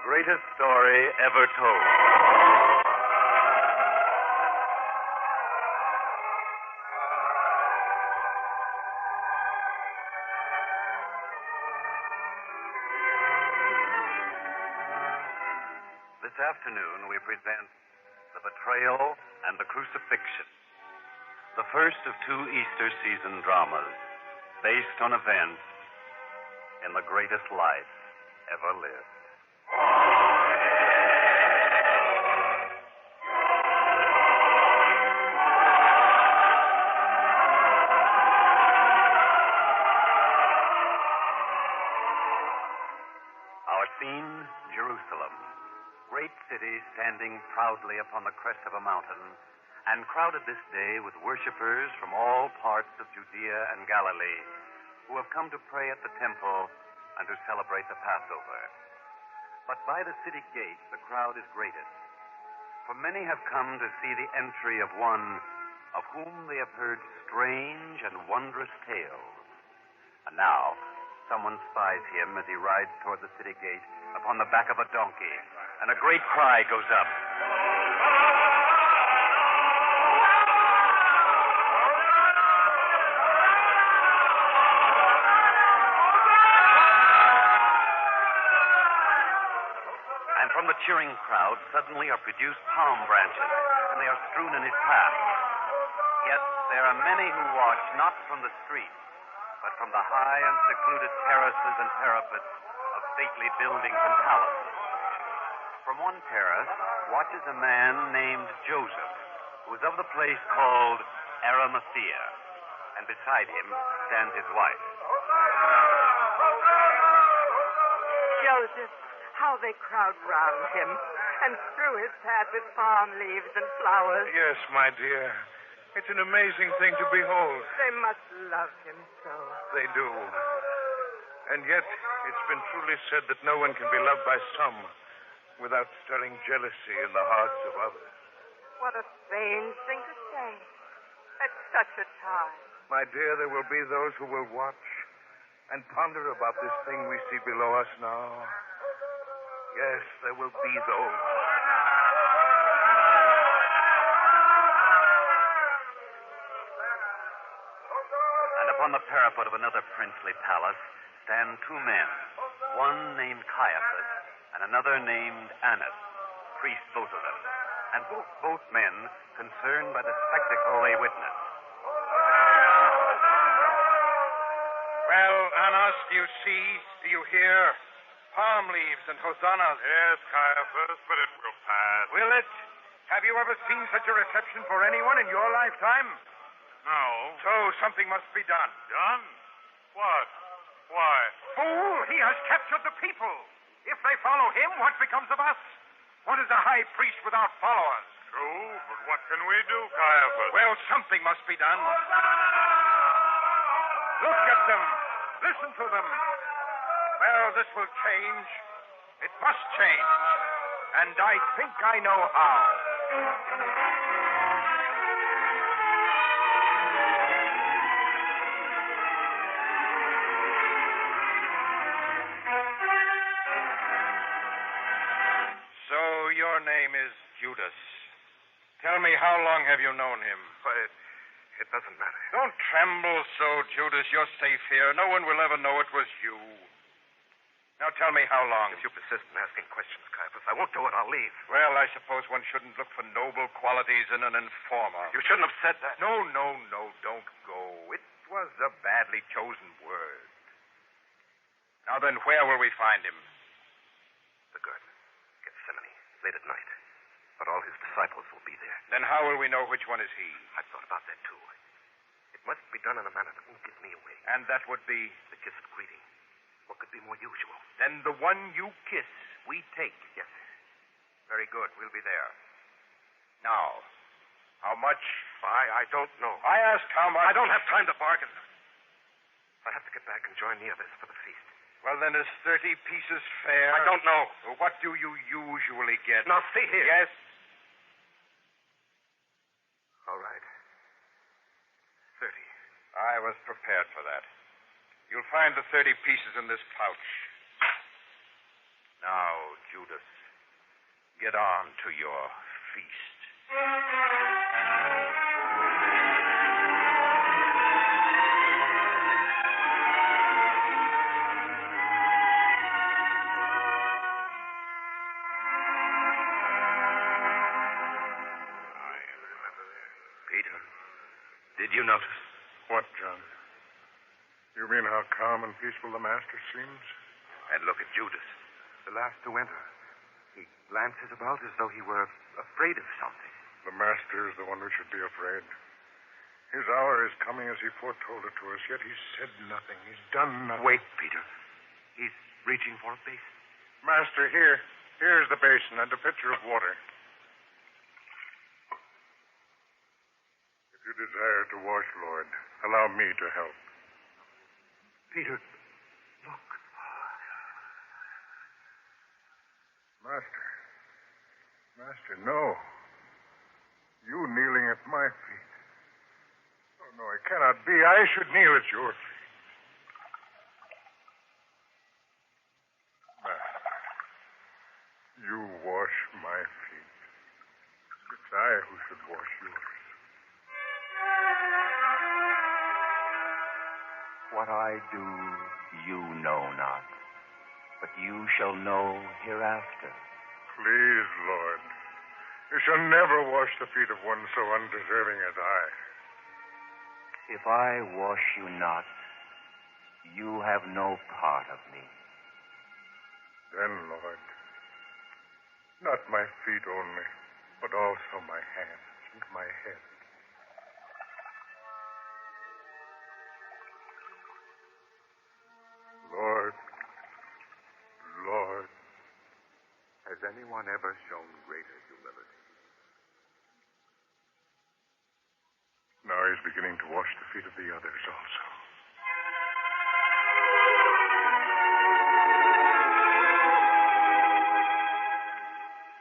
greatest story ever told. This afternoon we present The Betrayal and the Crucifixion, the first of two Easter season dramas based on events in the greatest life ever lived. Our scene, Jerusalem. Great city standing proudly upon the crest of a mountain and crowded this day with worshipers from all parts of Judea and Galilee who have come to pray at the temple and to celebrate the Passover. But by the city gate, the crowd is greatest, for many have come to see the entry of one of whom they have heard strange and wondrous tales. And now, someone spies him as he rides toward the city gate upon the back of a donkey, and a great cry goes up. And from the cheering crowd suddenly are produced palm branches, and they are strewn in his path. Yet there are many who watch not from the street, but from the high and secluded terraces and parapets of stately buildings and palaces. From one terrace watches a man named Joseph, who is of the place called Arimathea, and beside him stands his wife. Joseph, how they crowd round him and strew his path with palm leaves and flowers. Yes, my dear. It's an amazing thing to behold. They must love him so. They do. And yet, it's been truly said that no one can be loved by some without stirring jealousy in the hearts of others. What a strange thing to say at such a time. My dear, there will be those who will watch and ponder about this thing we see below us now. Yes, there will be those. And upon the parapet of another princely palace stand two men, one named Caiaphas and another named Annas, priests both of them, and both men concerned by the spectacle they witness. Well, Annas, do you see? Do you hear? Palm leaves and hosannas. Yes, Caiaphas, but it will pass. Will it? Have you ever seen such a reception for anyone in your lifetime? No. So something must be done. Done? What? Why? Fool, he has captured the people. If they follow him, what becomes of us? What is a high priest without followers? True, but what can we do, Caiaphas? Well, something must be done. Look at them. Listen to them. Well, this will change. It must change. And I think I know how. So your name is Judas. Tell me, how long have you known him? It doesn't matter. Don't tremble so, Judas. You're safe here. No one will ever know it was you. Now tell me how long. If you persist in asking questions, Caiaphas, I won't do it. I'll leave. Well, I suppose one shouldn't look for noble qualities in an informer. You shouldn't have said that. No, don't go. It was a badly chosen word. Now then, where will we find him? The garden. Gethsemane. Late at night. But all his disciples will be there. Then how will we know which one is he? I've thought about that, too. It must be done in a manner that won't give me away. And that would be? The kiss of greeting. What could be more usual? Then the one you kiss, we take. Yes, sir. Very good. We'll be there. Now, how much? I don't know. I asked how much. I don't have time to bargain. I have to get back and join the others for the feast. Well, then is 30 pieces fair? I don't know. Well, what do you usually get? Now, see here. Yes? All right. 30. I was prepared for that. You'll find the 30 pieces in this pouch. Now, Judas, get on to your feast. Peter, did you notice? What, John? You mean how calm and peaceful the master seems? And look at Judas, the last to enter. He glances about as though he were afraid of something. The master is the one who should be afraid. His hour is coming as he foretold it to us, yet he's said nothing. He's done nothing. Wait, Peter. He's reaching for a basin. Master, here. Here's the basin and a pitcher of water. If you desire to wash, Lord, allow me to help. Peter, look. Master, no. You kneeling at my feet. Oh, no, it cannot be. I should kneel at your feet. Master, you wash my feet. It's I who should wash yours. What I do, you know not, but you shall know hereafter. Please, Lord, you shall never wash the feet of one so undeserving as I. If I wash you not, you have no part of me. Then, Lord, not my feet only, but also my hands and my head. Lord, has anyone ever shown greater humility? Now he's beginning to wash the feet of the others also.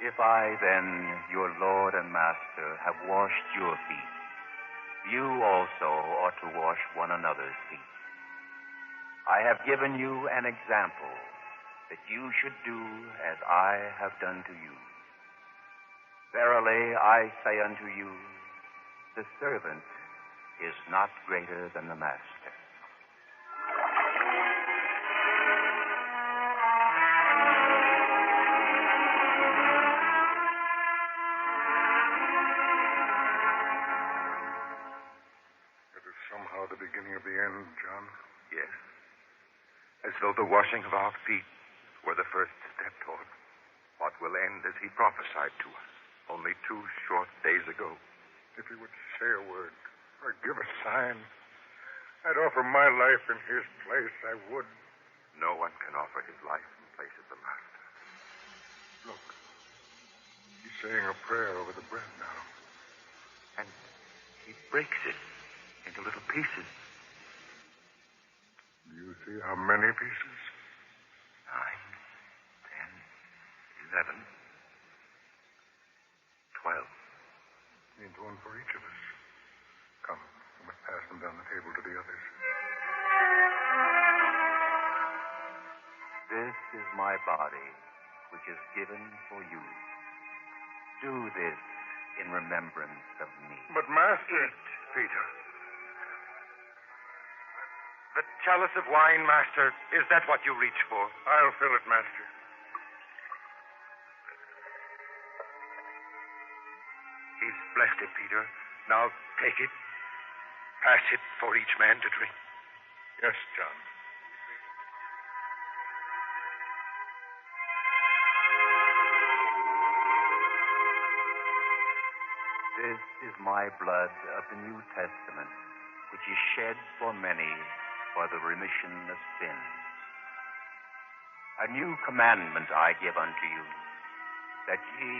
If I, then, your Lord and Master, have washed your feet, you also ought to wash one another's feet. I have given you an example that you should do as I have done to you. Verily, I say unto you, the servant is not greater than the master. It is somehow the beginning of the end, John. Yes. As though the washing of our feet were the first step toward what will end as he prophesied to us only 2 short days ago. If he would say a word or give a sign, I'd offer my life in his place. I would. No one can offer his life in place of the Master. Look, he's saying a prayer over the bread now. And he breaks it into little pieces. Do you see how many pieces? 9, 10, 11, 12. Means one for each of us. Come, we must pass them down the table to the others. This is my body, which is given for you. Do this in remembrance of me. But, Master... Eat, Peter. The chalice of wine, Master, is that what you reach for? I'll fill it, Master. He's blessed it, Peter. Now take it. Pass it for each man to drink. Yes, John. This is my blood of the New Testament, which is shed for many for the remission of sins. A new commandment I give unto you, that ye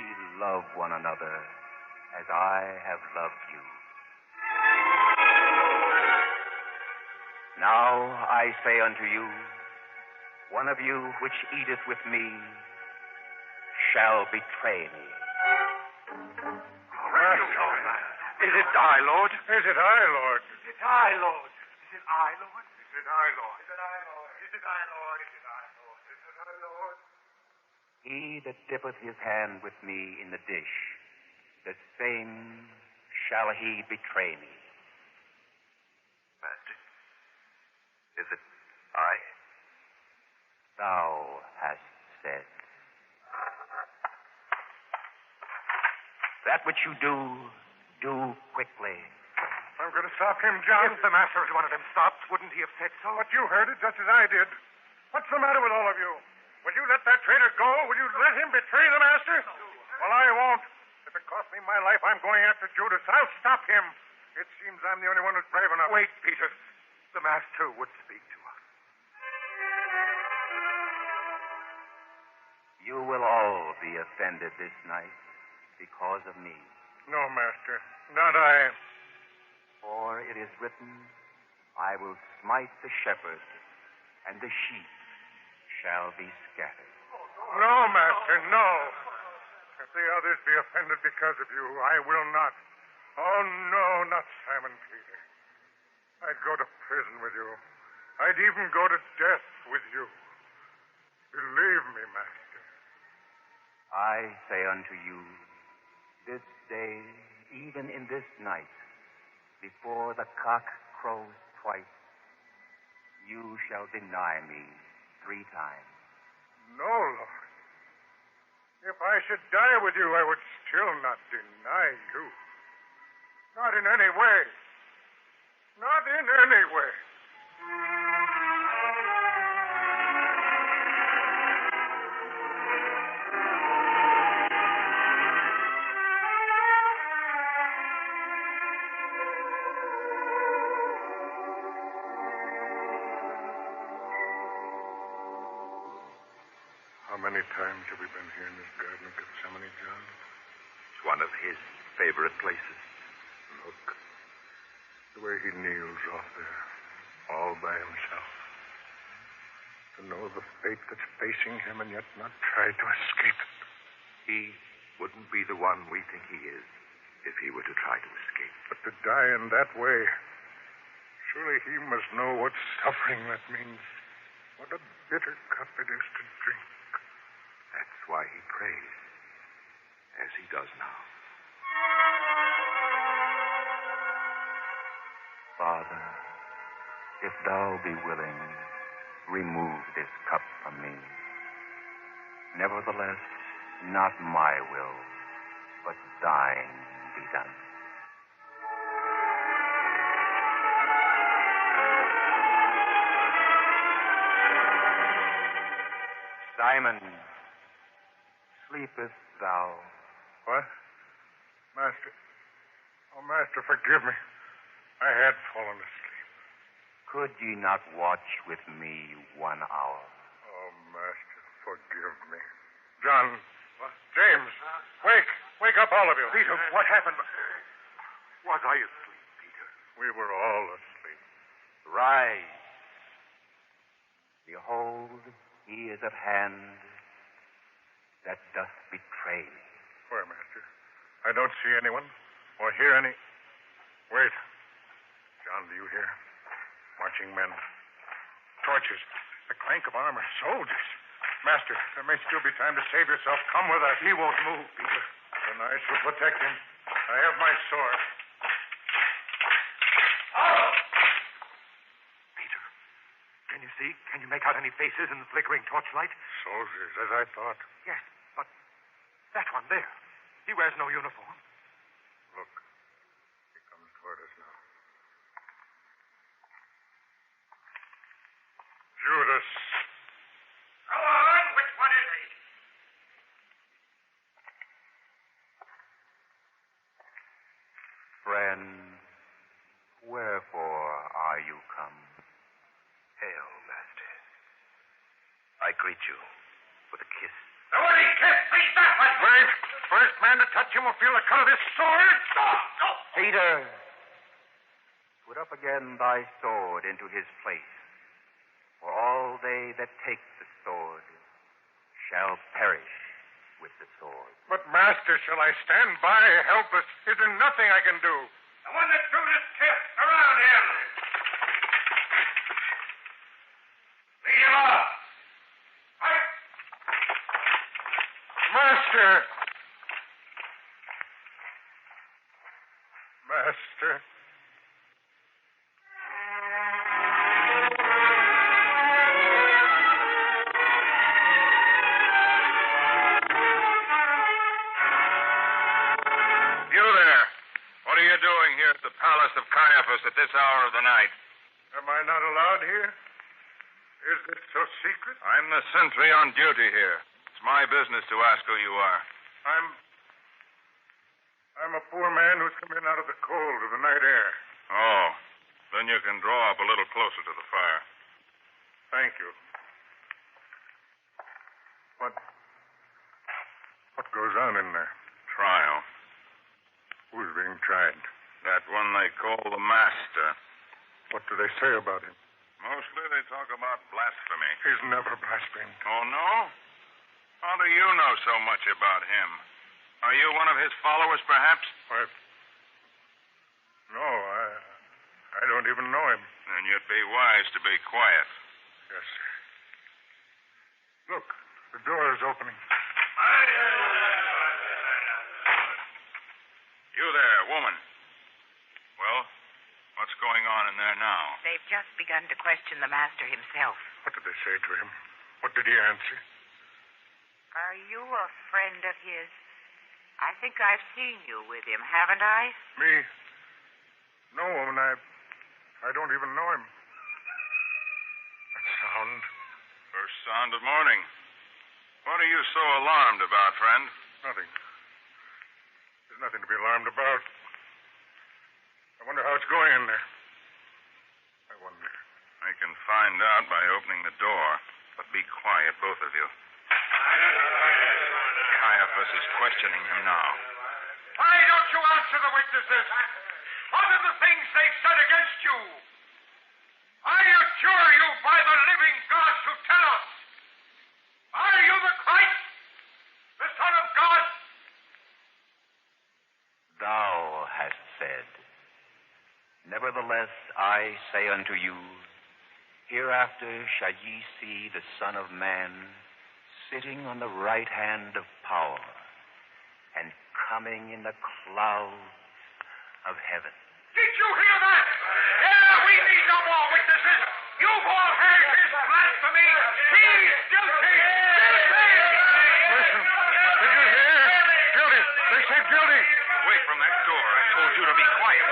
love one another as I have loved you. Now I say unto you, one of you which eateth with me shall betray me. Is it I, Lord? Is it I, Lord? Is it I, Lord? Is it I, Lord? Is it I, Lord? Is it I, Lord? Is it I, Lord? Is it I, Lord? Is it I, Lord? He that dippeth his hand with me in the dish, the same shall he betray me. Master, is it I? Thou hast said. That which you do quickly. I'm going to stop him, John. If the master had one of them stopped, wouldn't he have said so? But you heard it just as I did. What's the matter with all of you? Will you let that traitor go? Will you let him betray the master? Well, I won't. If it costs me my life, I'm going after Judas. I'll stop him. It seems I'm the only one who's brave enough. Wait, Peter. The master would speak to us. You will all be offended this night because of me. No, Master. Not I. For it is written, I will smite the shepherd, and the sheep shall be scattered. No, Master, no. If the others be offended because of you, I will not. Oh, no, not Simon Peter. I'd go to prison with you. I'd even go to death with you. Believe me, Master. I say unto you, this day, even in this night, before the cock crows twice, you shall deny me 3 times. No, Lord. If I should die with you, I would still not deny you. Not in any way. Not in any way. How many times have we been here in this Garden of Gethsemane, John? It's one of his favorite places. Look. The way he kneels off there, all by himself. To know the fate that's facing him and yet not try to escape it. He wouldn't be the one we think he is if he were to try to escape. But to die in that way, surely he must know what suffering that means. What a bitter cup it is to drink. That's why he prays, as he does now. Father, if thou be willing, remove this cup from me. Nevertheless, not my will, but thine be done. Simon, sleepest thou? What? Master. Oh, Master, forgive me. I had fallen asleep. Could ye not watch with me 1 hour? Oh, Master, forgive me. John. What? James. Wake. Wake up, all of you. Peter, what happened? Was I asleep, Peter? We were all asleep. Rise. Behold, he is at hand that doth betray me. Where, Master? I don't see anyone or hear any. Wait. John, do you hear? Marching men. Torches. The clank of armor. Soldiers. Master, there may still be time to save yourself. Come with us. He won't move, Peter. Then I shall protect him. I have my sword. Peter, can you see? Can you make out any faces in the flickering torchlight? Soldiers, as I thought. Yes, but that one there. He wears no uniform. Look. He comes toward us now. Judas. Go on. Which one is he? Friend, wherefore are you come? Hail, Master. I greet you with a kiss. The one he kissed, see that one. Wait. First man to touch him will feel the cut of this sword. Stop. Peter, put up again thy sword into his place. For all they that take the sword shall perish with the sword. But, Master, shall I stand by helpless? Is there nothing I can do? The one that Judas kissed, around him. Lead him off. Fight. Master! Master. You there. What are you doing here at the palace of Caiaphas at this hour of the night? Am I not allowed here? Is it so secret? I'm the sentry on duty here. It's my business to ask who you are. I'm a poor man who's come in out of the cold of the night air. Oh, then you can draw up a little closer to the fire. Thank you. What goes on in there? Trial. Who's being tried? That one they call the Master. What do they say about him? Mostly they talk about blasphemy. He's never blasphemed. Oh, no? How do you know so much about him? Are you one of his followers, perhaps? No, I don't even know him. Then you'd be wise to be quiet. Yes, sir. Look, the door is opening. You there, woman. Well, what's going on in there now? They've just begun to question the master himself. What did they say to him? What did he answer? Are you a friend of his? I think I've seen you with him, haven't I? Me? No, woman, I don't even know him. That sound. First sound of morning. What are you so alarmed about, friend? Nothing. There's nothing to be alarmed about. I wonder how it's going in there. I wonder. I can find out by opening the door. But be quiet, both of you. Caiaphas is questioning him now. Why don't you answer the witnesses? What are the things they've said against you? I adjure you by the living God to tell us. Are you the Christ, the Son of God? Thou hast said. Nevertheless, I say unto you, hereafter shall ye see the Son of Man sitting on the right hand of power and coming in the clouds of heaven. Did you hear that? Yeah, we need no more witnesses. You've all heard his blasphemy. He's guilty. Guilty! Listen, did you hear? Guilty. They said guilty. Away from that door. I told you to be quiet.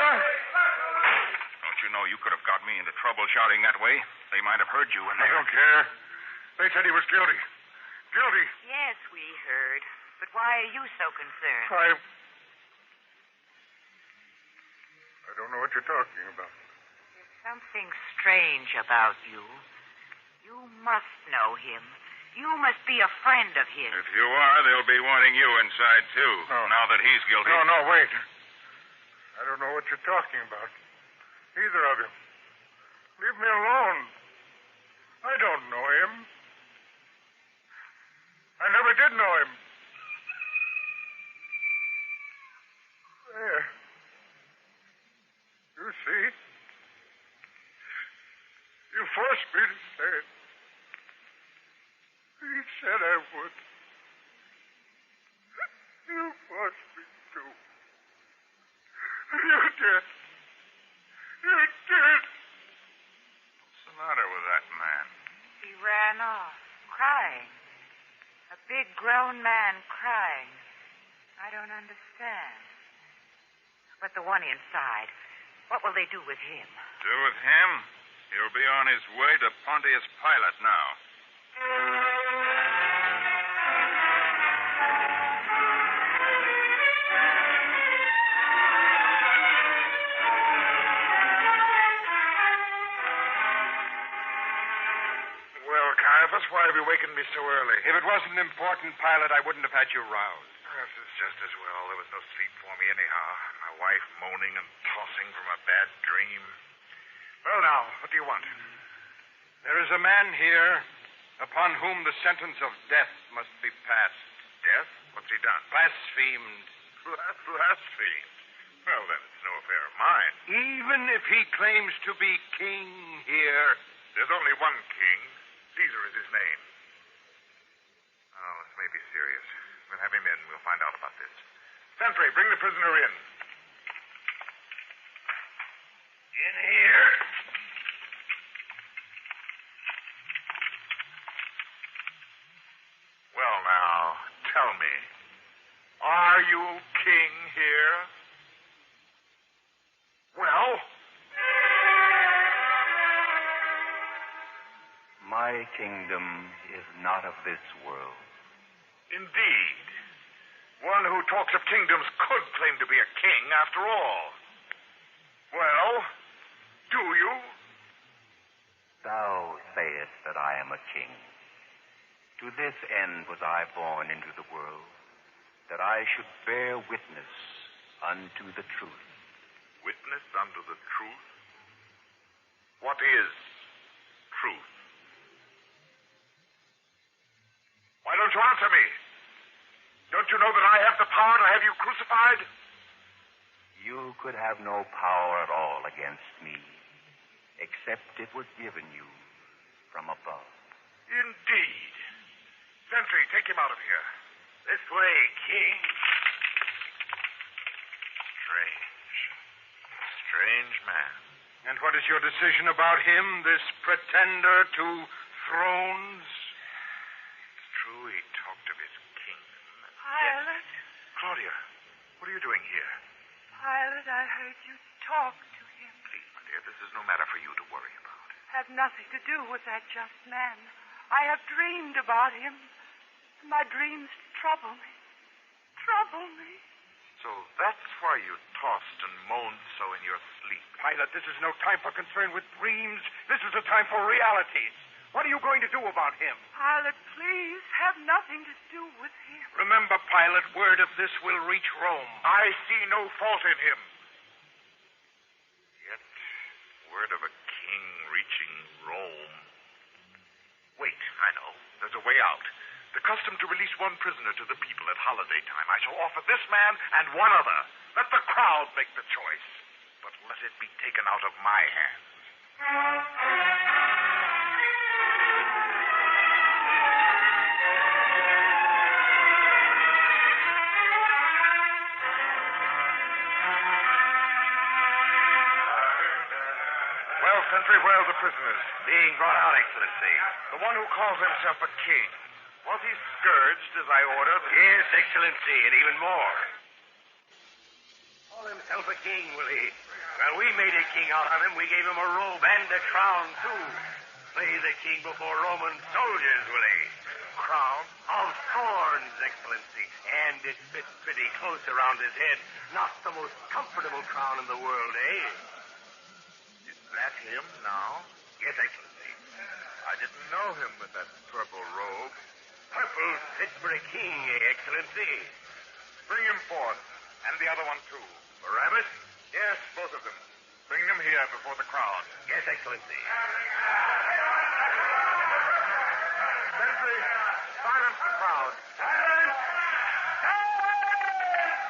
Don't you know you could have got me into trouble shouting that way? They might have heard you in I there. don't care. They said he was guilty. Guilty. Yes, we heard. But why are you so concerned? I don't know what you're talking about. There's something strange about you. You must know him. You must be a friend of his. If you are, they'll be wanting you inside, too. No. Now that he's guilty. No, wait. I don't know what you're talking about. Either of you. Leave me alone. I don't know him. I never did know him. There. You see? You forced me to say it. He said I would. You forced me to. You did. You did. What's the matter with that man? He ran off, crying. A big grown man crying. I don't understand. But the one inside, what will they do with him? Do with him? He'll be on his way to Pontius Pilate now. Well, Caiaphas, why have you wakened me so early? If it wasn't important, Pilate, I wouldn't have had you roused. Perhaps it's just as well. There was no sleep for me anyhow. My wife moaning and tossing from a bad dream. Well, now, what do you want? There is a man here upon whom the sentence of death must be passed. Death? What's he done? Blasphemed. Blasphemed. Well, then, it's no affair of mine. Even if he claims to be king here. There's only one king. Caesar is his name. Oh, this may be serious. We'll have him in. We'll find out about this. Sentry, bring the prisoner in. In here. Well, now, tell me. Are you king here? Well? My kingdom is not of this world. Indeed. One who talks of kingdoms could claim to be a king, after all. Well, do you? Thou sayest that I am a king. To this end was I born into the world, that I should bear witness unto the truth. Witness unto the truth? What is truth? Why don't you answer me? Don't you know that I have the power to have you crucified? You could have no power at all against me, except it was given you from above. Indeed. Sentry, take him out of here. This way, King. Strange man. And what is your decision about him, this pretender to thrones? It's true he talked of his kingdom. Pilate. Claudia, what are you doing here? Pilate, I heard you talk to him. Please, my dear, this is no matter for you to worry about. Have nothing to do with that just man. I have dreamed about him. My dreams trouble me. Trouble me. So that's why you tossed and moaned so in your sleep. Pilate, this is no time for concern with dreams. This is a time for realities. What are you going to do about him? Pilate, please, have nothing to do with him. Remember, Pilate, word of this will reach Rome. I see no fault in him. Yet, word of a king reaching Rome. Wait, I know. There's a way out. The custom to release one prisoner to the people at holiday time. I shall offer this man and one other. Let the crowd make the choice. But let it be taken out of my hands. Well, Sentry, where are the prisoners? Being brought out, Excellency. The one who calls himself a king. Was he scourged as I ordered? Yes, Excellency, and even more. Call himself a king, will he? Well, we made a king out of him. We gave him a robe and a crown, too. Play the king before Roman soldiers, will he? Crown? Of thorns, Excellency. And it fits pretty close around his head. Not the most comfortable crown in the world, eh? Is that him now? Yes, Excellency. I didn't know him with that purple robe. Purple fit for a king, eh, Excellency? Bring him forth. And the other one, too. Barabbas? Yes, both of them. Bring them here before the crowd. Yes, Excellency. Sentry, silence the crowd. Silence! Silence!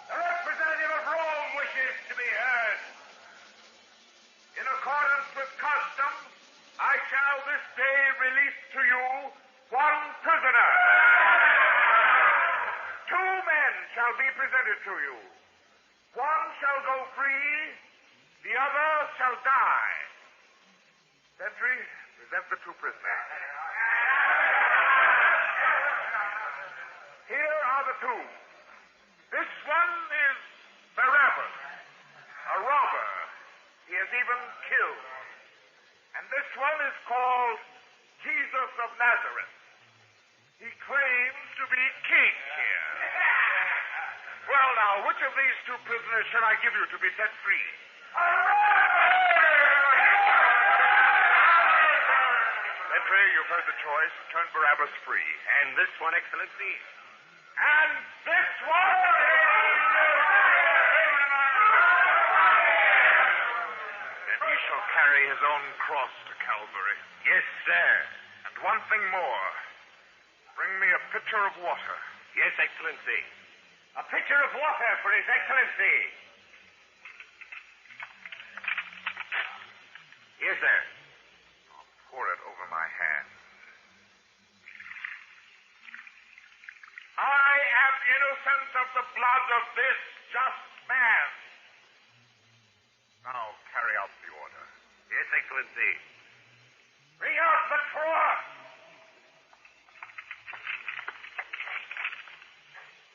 The representative of Rome wishes to be heard. In accordance with custom, I shall this day release to you one prisoner. 2 men shall be presented to you. One shall go free, the other shall die. Sentry, present the 2 prisoners. Here are the 2. This one is Barabbas, a robber. He has even killed. And this one is called Jesus of Nazareth. He claims to be king here. Well, now, which of these 2 prisoners shall I give you to be set free? Sentry, you've heard the choice. Turn Barabbas free. And this one, Excellency? And this one? And he shall carry his own cross to Calvary. Yes, sir. And one thing more. Bring me a pitcher of water. Yes, Excellency. A pitcher of water for His Excellency. Yes, sir. I'll pour it over my hand. I of the blood of this just man. Now carry out the order. Yes, Excellency. Bring out the drawer.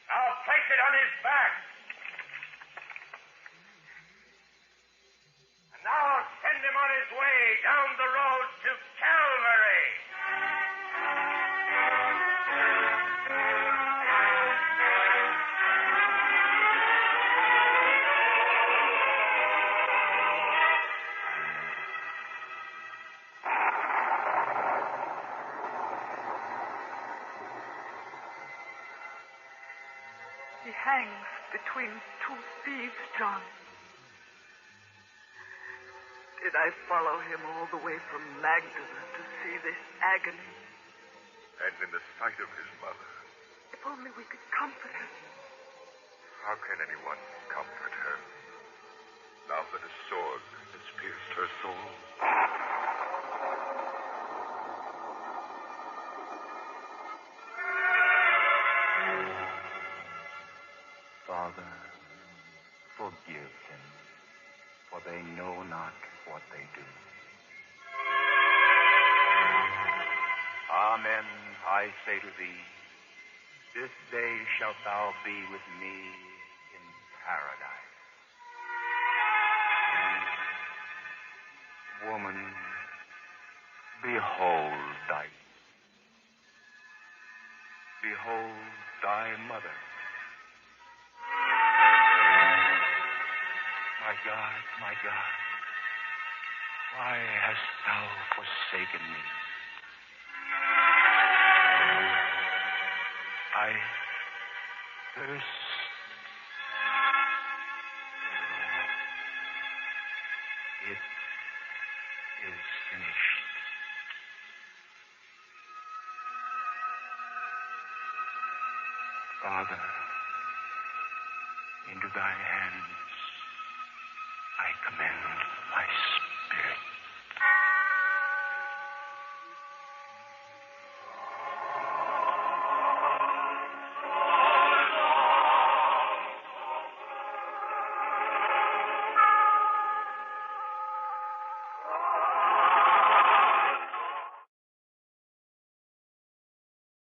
Now place it on his back. And now send him on his way down the road to Calvary. He hangs between two thieves, John. Did I follow him all the way from Magdala to see this agony? And in the sight of his mother. If only we could comfort her. How can anyone comfort her now that a sword has pierced her soul? Father, forgive them, for they know not what they do. Amen, I say to thee, this day shalt thou be with me in paradise. Woman, behold thy mother. My God, why hast thou forsaken me? I thirst. It is finished. Father, into thy hands I commend my spirit.